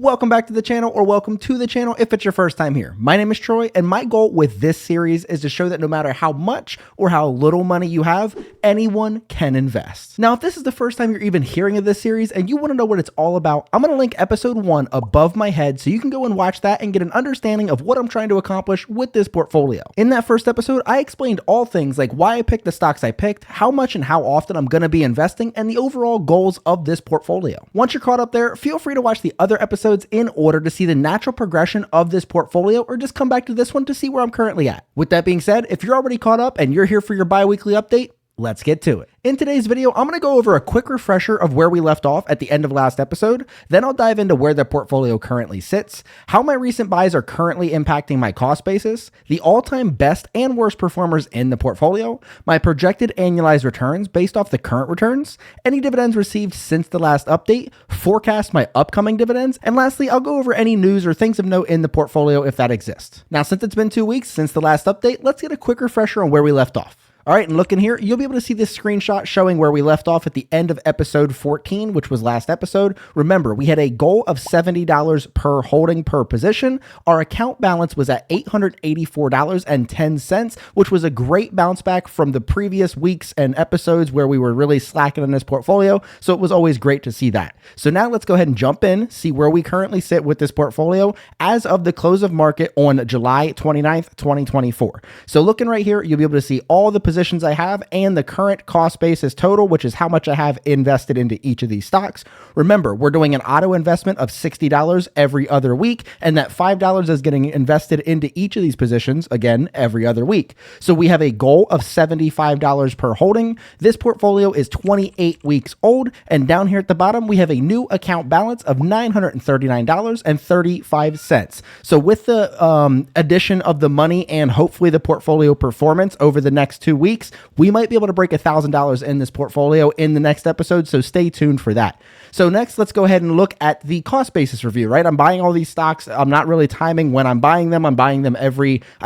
Welcome back to the channel, or welcome to the channel if it's your first time here. My name is Troy, and my goal with this series is to show that no matter how much or how little money you have, anyone can invest. Now, if this is the first time you're even hearing of this series and you want to know what it's all about, I'm going to link episode 1 above my head so you can go and watch that and get an understanding of what I'm trying to accomplish with this portfolio. In that first episode, I explained all things like why I picked the stocks I picked, how much and how often I'm going to be investing, and the overall goals of this portfolio. Once you're caught up there, feel free to watch the other episodes in order to see the natural progression of this portfolio, or just come back to this one to see where I'm currently at. With that being said, if you're already caught up and you're here for your bi-weekly update, let's get to it. In today's video, I'm going to go over a quick refresher of where we left off at the end of last episode. Then I'll dive into where the portfolio currently sits, how my recent buys are currently impacting my cost basis, the all-time best and worst performers in the portfolio, my projected annualized returns based off the current returns, any dividends received since the last update, forecast my upcoming dividends, and lastly, I'll go over any news or things of note in the portfolio if that exists. Now, since it's been 2 weeks since the last update, let's get a quick refresher on where we left off. All right, and looking here, you'll be able to see this screenshot showing where we left off at the end of episode 14, which was last episode. Remember, we had a goal of $70 per holding per position. Our account balance was at $884.10, which was a great bounce back from the previous weeks and episodes where we were really slacking in this portfolio. So it was always great to see that. So now let's go ahead and jump in, see where we currently sit with this portfolio as of the close of market on July 29th, 2024. So looking right here, you'll be able to see all the positions I have and the current cost basis total, which is how much I have invested into each of these stocks. Remember, we're doing an auto investment of $60 every other week, and that $5 is getting invested into each of these positions, again, every other week. So we have a goal of $75 per holding. This portfolio is 28 weeks old, and down here at the bottom, we have a new account balance of $939.35. So with the addition of the money and hopefully the portfolio performance over the next 2 weeks, we might be able to break $1,000 in this portfolio in the next episode, so stay tuned for that. So next, let's go ahead and look at the cost basis review, right? I'm buying all these stocks. I'm not really timing when I'm buying them. I'm buying them I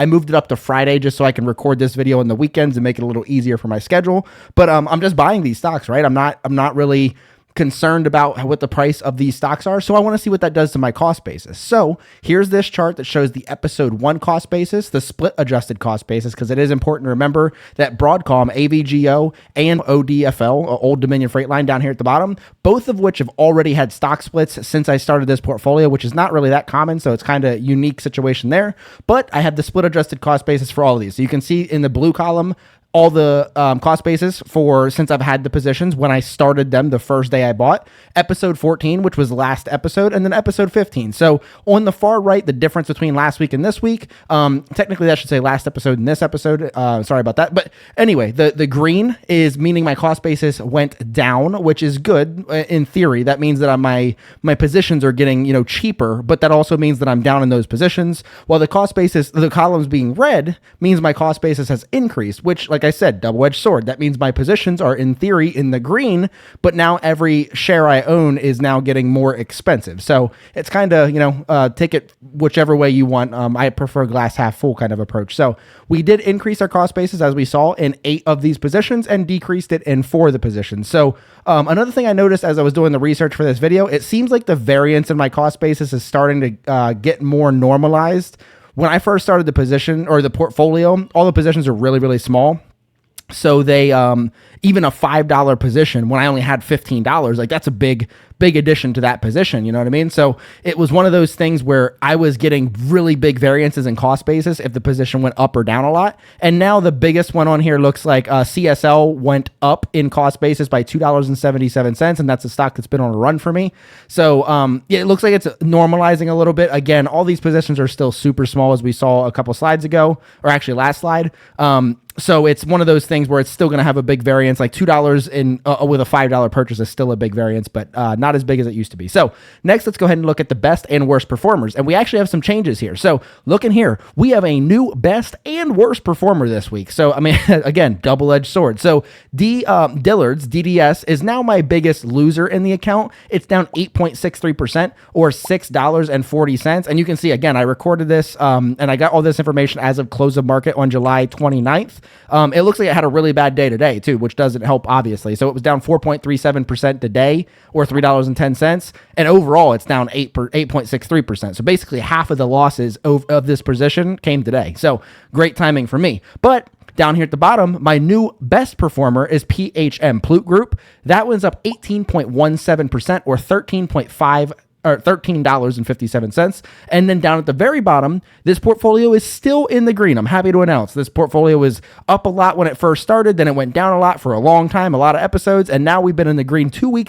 moved it up to Friday just so I can record this video on the weekends and make it a little easier for my schedule. But I'm just buying these stocks, right? I'm not really concerned about what the price of these stocks are. So I want to see what that does to my cost basis. So here's this chart that shows the episode 1 cost basis, the split adjusted cost basis, because it is important to remember that Broadcom, AVGO, and ODFL, Old Dominion Freight Line down here at the bottom, both of which have already had stock splits since I started this portfolio, which is not really that common. So it's kind of unique situation there, but I have the split adjusted cost basis for all of these. So you can see in the blue column, all the cost basis for since I've had the positions when I started them the first day I bought, episode 14, which was last episode, and then episode 15. So on the far right, the difference between last week and this week, technically that should say last episode and this episode. Sorry about that. But anyway, the green is meaning my cost basis went down, which is good in theory. That means that my positions are getting, cheaper, but that also means that I'm down in those positions. While the cost basis, the columns being red, means my cost basis has increased, which, like I said, double-edged sword. That means my positions are in theory in the green, but now every share I own is now getting more expensive. So it's kind of, take it whichever way you want. I prefer glass half full kind of approach. So we did increase our cost basis, as we saw, in 8 of these positions and decreased it in 4 of the positions. So another thing I noticed as I was doing the research for this video, it seems like the variance in my cost basis is starting to get more normalized. When I first started the position or the portfolio, all the positions are really, really small. So they, even a $5 position when I only had $15, like that's a big addition to that position. You know what I mean? So it was one of those things where I was getting really big variances in cost basis if the position went up or down a lot. And now the biggest one on here looks like CSL went up in cost basis by $2.77. And that's a stock that's been on a run for me. So yeah, it looks like it's normalizing a little bit. Again, all these positions are still super small, as we saw a couple slides ago, or actually last slide. So it's one of those things where it's still going to have a big variance, like $2 in with a $5 purchase is still a big variance, but not as big as it used to be. So next, let's go ahead and look at the best and worst performers. And we actually have some changes here. So looking here, we have a new best and worst performer this week. So, I mean, again, double-edged sword. So Dillard's, DDS, is now my biggest loser in the account. It's down 8.63% or $6.40. And you can see, again, I recorded this and I got all this information as of close of market on July 29th. It looks like it had a really bad day today too, which doesn't help obviously. So it was down 4.37% today, or $3.10, and overall it's down 8.63%. So basically half of the losses of this position came today. So great timing for me. But down here at the bottom, my new best performer is PHM Plute Group. That one's up 18.17%, or $13.57. And then down at the very bottom, this portfolio is still in the green. I'm happy to announce this portfolio was up a lot when it first started. Then it went down a lot for a long time, a lot of episodes. And now we've been in the green 2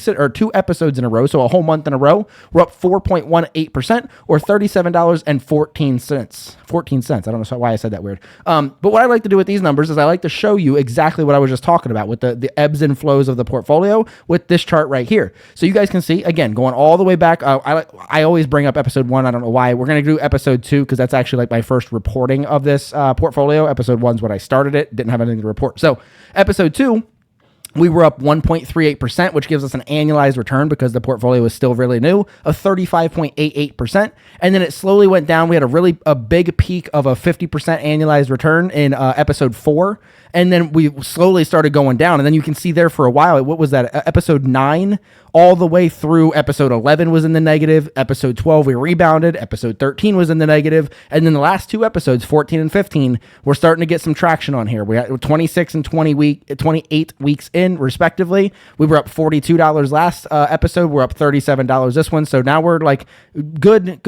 episodes in a row. So a whole month in a row. We're up 4.18%, or $37.14. 14 cents. I don't know why I said that weird. But what I like to do with these numbers is I like to show you exactly what I was just talking about with the ebbs and flows of the portfolio with this chart right here. So you guys can see, again, going all the way back. I always bring up episode 1. I don't know why. We're going to do episode 2 because that's actually like my first reporting of this portfolio. Episode 1's when I started it. Didn't have anything to report. So episode 2, we were up 1.38%, which gives us an annualized return, because the portfolio is still really new, of 35.88%. And then it slowly went down. We had a big peak of a 50% annualized return in episode 4. And then we slowly started going down. And then you can see there for a while, what was that? Episode 9 all the way through episode 11 was in the negative. Episode 12, we rebounded. Episode 13 was in the negative. And then the last 2 episodes, 14 and 15, we're starting to get some traction on here. We had 26 and 28 weeks in, respectively. We were up $42 last episode. We're up $37 this one. So now we're like good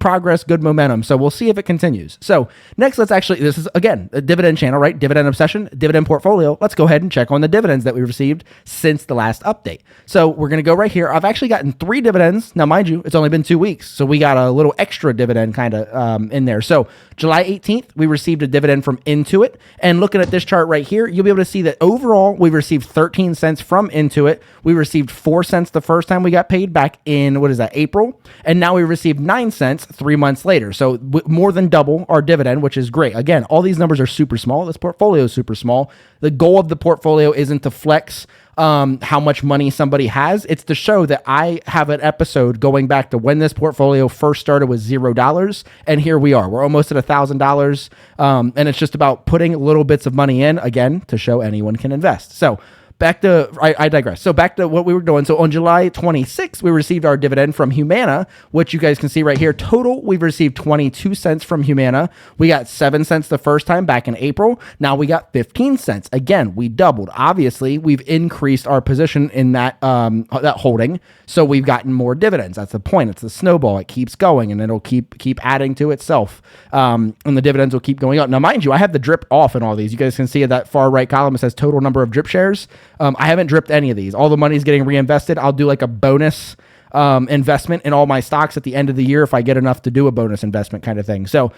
progress, good momentum. So we'll see if it continues. So next, this is again a dividend channel, right? Dividend obsession, dividend portfolio. Let's go ahead and check on the dividends that we received since the last update. So we're going to go right here. I've actually gotten 3 dividends. Now, mind you, it's only been 2 weeks. So we got a little extra dividend kind of in there. So July 18th, we received a dividend from Intuit. And looking at this chart right here, you'll be able to see that overall, we received 13 cents from Intuit. We received 4 cents the first time we got paid back in, April. And now we received 9 cents 3 months later. So more than double our dividend, which is great. Again, all these numbers are super small. This portfolio is super small. The goal of the portfolio isn't to flex how much money somebody has. It's to show that I have an episode going back to when this portfolio first started with $0. And here we are. We're almost at $1,000. And it's just about putting little bits of money in, again, to show anyone can invest. So I digress. So back to what we were doing. So on July 26th, we received our dividend from Humana, which you guys can see right here. Total, we've received 22 cents from Humana. We got 7 cents the first time back in April. Now we got 15 cents. Again, we doubled. Obviously, we've increased our position in that holding. So we've gotten more dividends. That's the point. It's the snowball. It keeps going, and it'll keep adding to itself. And the dividends will keep going up. Now, mind you, I have the drip off in all these. You guys can see that far right column. It says total number of drip shares. I haven't dripped any of these. All the money's getting reinvested. I'll do like a bonus investment in all my stocks at the end of the year if I get enough to do a bonus investment kind of thing. So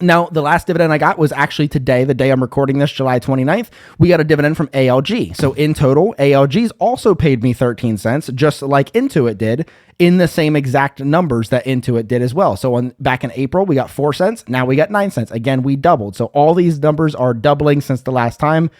now, the last dividend I got was actually today, the day I'm recording this, July 29th. We got a dividend from ALG. So in total, ALG's also paid me 13 cents, just like Intuit did, in the same exact numbers that Intuit did as well. So back in April, we got 4 cents. Now we got 9 cents. Again, we doubled. So all these numbers are doubling since the last time.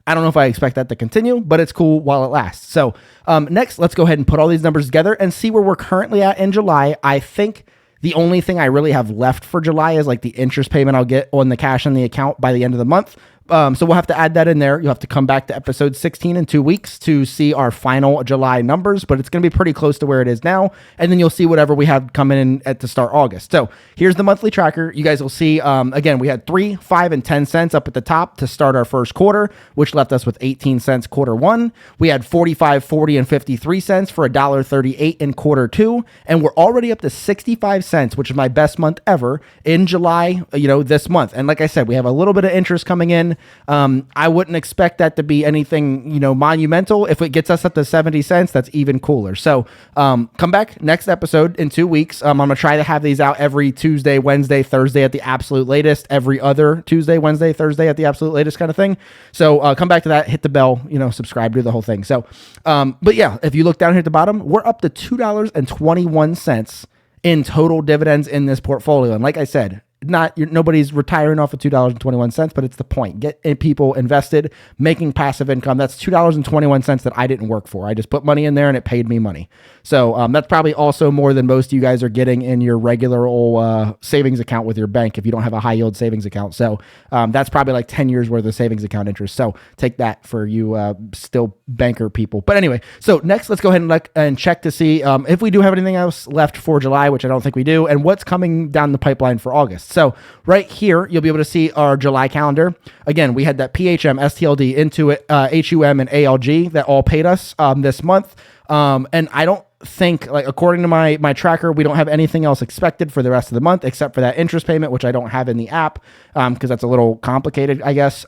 I don't know if I expect that to continue, but it's cool while it lasts. So next, let's go ahead and put all these numbers together and see where we're currently at in July. I think the only thing I really have left for July is like the interest payment I'll get on the cash in the account by the end of the month. So we'll have to add that in there. You'll have to come back to episode 16 in 2 weeks to see our final July numbers, but it's going to be pretty close to where it is now. And then you'll see whatever we have coming in at to start August. So here's the monthly tracker. You guys will see, again, we had 3, 5, and 10 cents up at the top to start our first quarter, which left us with 18 cents quarter 1. We had 45, 40, and 53 cents for $1.38 in quarter 2. And we're already up to 65 cents, which is my best month ever in July, this month. And like I said, we have a little bit of interest coming in. I wouldn't expect that to be anything, monumental. If it gets us up to 70 cents, that's even cooler. So come back next episode in 2 weeks. I'm going to try to have these out every Tuesday, Wednesday, Thursday at the absolute latest, every other Tuesday, Wednesday, Thursday at the absolute latest kind of thing. So come back to that, hit the bell, subscribe to the whole thing. So, but yeah, if you look down here at the bottom, we're up to $2.21 in total dividends in this portfolio. And like I said, nobody's retiring off of $2.21, but it's the point. Get people invested, making passive income. That's $2.21 that I didn't work for. I just put money in there and it paid me money. So that's probably also more than most of you guys are getting in your regular old savings account with your bank if you don't have a high yield savings account. So that's probably like 10 years worth of savings account interest. So take that for you still banker people. But anyway, so next let's go ahead and check to see if we do have anything else left for July, which I don't think we do, and what's coming down the pipeline for August. So right here, you'll be able to see our July calendar. Again, we had that PHM, STLD, Intuit, HUM, and ALG that all paid us this month. And I don't think, like, according to my tracker, we don't have anything else expected for the rest of the month except for that interest payment, which I don't have in the app because that's a little complicated, I guess.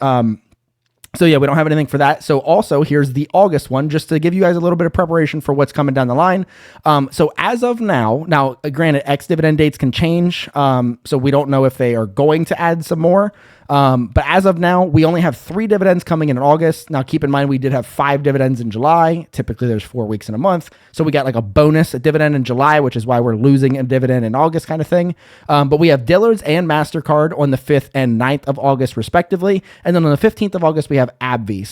So yeah, we don't have anything for that. So also here's the August one, just to give you guys a little bit of preparation for what's coming down the line. So as of now, granted, ex-dividend dates can change. So we don't know if they are going to add some more. But as of now, we only have 3 dividends coming in August. Now, keep in mind, we did have 5 dividends in July. Typically, there's 4 weeks in a month. So we got like a bonus, a dividend in July, which is why we're losing a dividend in August kind of thing. But we have Dillard's and MasterCard on the 5th and 9th of August, respectively. And then on the 15th of August, we have AbbVie.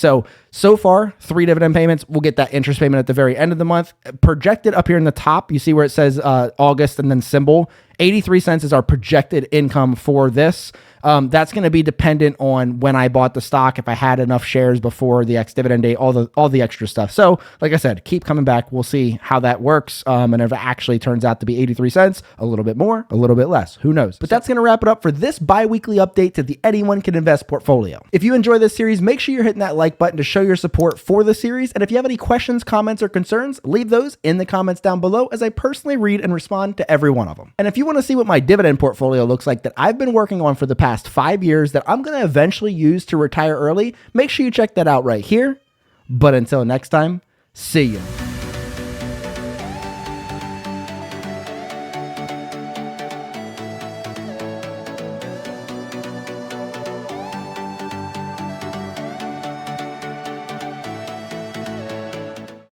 So far, 3 dividend payments. We'll get that interest payment at the very end of the month. Projected up here in the top, you see where it says August and then symbol. 83 cents is our projected income for this. That's going to be dependent on when I bought the stock, if I had enough shares before the ex-dividend date, all the extra stuff. So like I said, keep coming back. We'll see how that works. And if it actually turns out to be 83 cents, a little bit more, a little bit less, who knows? But that's going to wrap it up for this bi-weekly update to the Anyone Can Invest portfolio. If you enjoy this series, make sure you're hitting that like button to show your support for the series. And if you have any questions, comments, or concerns, leave those in the comments down below, as I personally read and respond to every one of them. And if you want to see what my dividend portfolio looks like that I've been working on for the past 5 years that I'm going to eventually use to retire early, make sure you check that out right here. But until next time, see ya.